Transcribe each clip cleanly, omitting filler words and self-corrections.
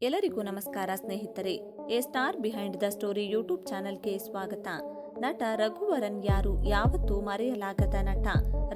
ಎಲ್ಲರಿಗೂ ನಮಸ್ಕಾರ ಸ್ನೇಹಿತರೆ. A star behind the story YouTube ಚಾನೆಲ್ಗೆ ಸ್ವಾಗತ. ನಟ ರಘುವರನ್ ಯಾರು? ಯಾವತ್ತೂ ಮರೆಯಲಾಗದ ನಟ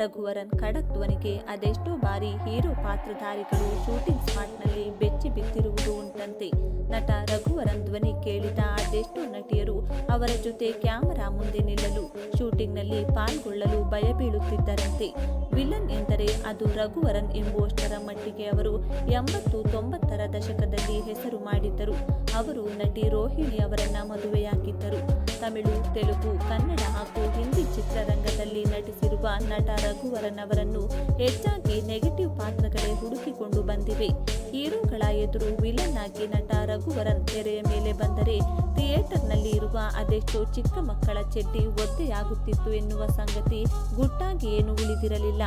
ರಘುವರನ್ ಖಡಕ್ ಧ್ವನಿಗೆ ಅದೆಷ್ಟೋ ಬಾರಿ ಹೀರೋ ಪಾತ್ರಧಾರಿಗಳು ಶೂಟಿಂಗ್ ಸ್ಪಾಟ್ನಲ್ಲಿ ಬೆಚ್ಚಿ ಬಿದ್ದಿರುವುದು ಉಂಟಂತೆ. ನಟ ರಘುವರನ್ ಧ್ವನಿ ಕೇಳಿದ ಅದೆಷ್ಟೋ ನಟಿಯರು ಅವರ ಜೊತೆ ಕ್ಯಾಮರಾ ಮುಂದೆ ನಿಲ್ಲಲು, ಶೂಟಿಂಗ್ನಲ್ಲಿ ಪಾಲ್ಗೊಳ್ಳಲು ಭಯ ಬೀಳುತ್ತಿದ್ದರಂತೆ. ವಿಲನ್ ಎಂದರೆ ಅದು ರಘುವರನ್ ಎಂಬುವಷ್ಟರ ಮಟ್ಟಿಗೆ ಅವರು 80-90ರ ದಶಕದಲ್ಲಿ ಹೆಸರು ಮಾಡಿದ್ದರು. ಅವರು ನಟಿ ರೋಹಿಣಿ ಅವರನ್ನ ಮದುವೆಯಾಗಿದ್ದರು. ತಮಿಳು, ತೆಲುಗು, ಕನ್ನಡ ಹಾಗೂ ಹಿಂದಿ ಚಿತ್ರರಂಗದಲ್ಲಿ ನಟಿಸಿರುವ ನಟ ರಘುವರನ್ ಅವರನ್ನು ಹೆಚ್ಚಾಗಿ ನೆಗೆಟಿವ್ ಪಾತ್ರಗಳೇ ಹುಡುಕಿಕೊಂಡು ಬಂದಿವೆ. ಹೀರೋಗಳ ಎದುರು ವಿಲನ್ ಆಗಿ ನಟ ರಘುವರನ್ ತೆರೆಯ ಮೇಲೆ ಬಂದರೆ ಥಿಯೇಟರ್ನಲ್ಲಿ ಇರುವ ಅದೆಷ್ಟೋ ಚಿಕ್ಕ ಮಕ್ಕಳ ಚಡ್ಡಿ ಒದ್ದೆಯಾಗುತ್ತಿತ್ತು ಎನ್ನುವ ಸಂಗತಿ ಗುಟ್ಟಾಗಿ ಏನು ಉಳಿದಿರಲಿಲ್ಲ.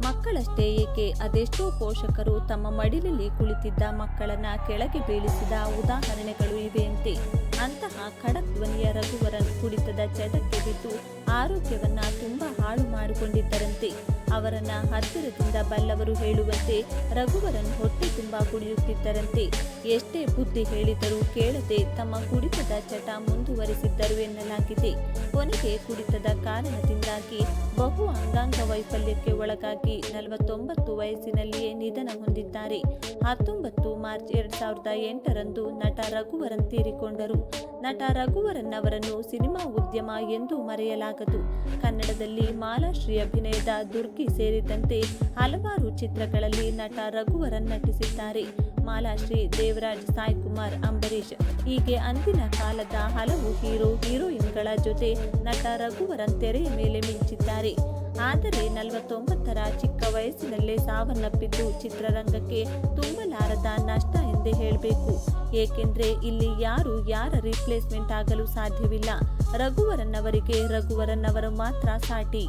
ಮಕ್ಕಳಷ್ಟೇ ಏಕೆ, ಅದೆಷ್ಟೋ ಪೋಷಕರು ತಮ್ಮ ಮಡಿಲಲ್ಲಿ ಕುಳಿತಿದ್ದ ಮಕ್ಕಳನ್ನ ಕೆಳಗೆ ಬೀಳಿಸಿದ ಉದಾಹರಣೆಗಳು ಇವೆಯಂತೆ. ಅಂತಹ ಖಡಕ್ ಧ್ವನಿಯ ರಘುವರನ್ ಕುಡಿತದ ಚಟಕ್ಕೆ ಬಿದ್ದು ಆರೋಗ್ಯವನ್ನ ತುಂಬಾ ಹಾಳು ಮಾಡಿಕೊಂಡಿದ್ದರಂತೆ. ಅವರನ್ನ ಹತ್ತಿರದಿಂದ ಬಲ್ಲವರು ಹೇಳುವಂತೆ ರಘುವರನ್ ಹೊಟ್ಟೆ ತುಂಬಾ ಕುಡಿಯುತ್ತಿದ್ದರಂತೆ. ಎಷ್ಟೇ ಬುದ್ಧಿ ಹೇಳಿದರೂ ಕೇಳದೆ ತಮ್ಮ ಕುಡಿತದ ಚಟ ಮುಂದುವರಿಸಿದ್ದರು ಎನ್ನಲಾಗಿದೆ. ಕೊನೆಗೆ ಕುಡಿತದ ಕಾರಣದಿಂದಾಗಿ ಬಹು ಅಂಗಾಂಗ ವೈಫಲ್ಯಕ್ಕೆ ಒಳಗಾಗಿ 49 ವಯಸ್ಸಿನಲ್ಲಿಯೇ ನಿಧನ ಹೊಂದಿದ್ದಾರೆ. 19 ಮಾರ್ಚ್ 2008ರಂದು ನಟ ರಘುವರನ್ ತೀರಿಕೊಂಡರು. ನಟ ರಘುವರನ್ ಅವರನ್ನು ಸಿನಿಮಾ ಉದ್ಯಮ ಎಂದೂ ಮರೆಯಲಾಗದು. ಕನ್ನಡದಲ್ಲಿ ಮಾಲಾಶ್ರೀ ಅಭಿನಯದ ದುರ್ಗಿ ಸೇರಿದಂತೆ ಹಲವಾರು ಚಿತ್ರಗಳಲ್ಲಿ ನಟ ರಘುವರನ್ ನಟಿಸಿದ್ದಾರೆ. ಮಾಲಾಶ್ರೀ, ದೇವರಾಜ್, ಸಾಯಿ ಕುಮಾರ್, ಅಂಬರೀಶ್ ಹೀಗೆ ಅಂದಿನ ಕಾಲದ ಹಲವು ಹೀರೋ ಹೀರೋಯಿನ್ಗಳ ಜೊತೆ ನಟ ರಘುವರನ್ ತೆರೆಯ ಮೇಲೆ ಮಿಂಚಿದ್ದಾರೆ. ಆದರೆ 49ರ ಚಿಕ್ಕ ವಯಸ್ಸಿನಲ್ಲೇ ಸಾವನ್ನಪ್ಪಿದ್ದು ಚಿತ್ರರಂಗಕ್ಕೆ ತುಂಬಲಾರದ ನಷ್ಟ ಎಂದೇ ಹೇಳಬೇಕು. ಏಕೆಂದ್ರೆ ಇಲ್ಲಿ ಯಾರು ಯಾರ ರಿಪ್ಲೇಸ್ಮೆಂಟ್ ಆಗಲು ಸಾಧ್ಯವಿಲ್ಲ. ರಘುವರನ್ ಅವರಿಗೆ ರಘುವರನ್ ಅವರು ಮಾತ್ರ ಸಾಟಿ.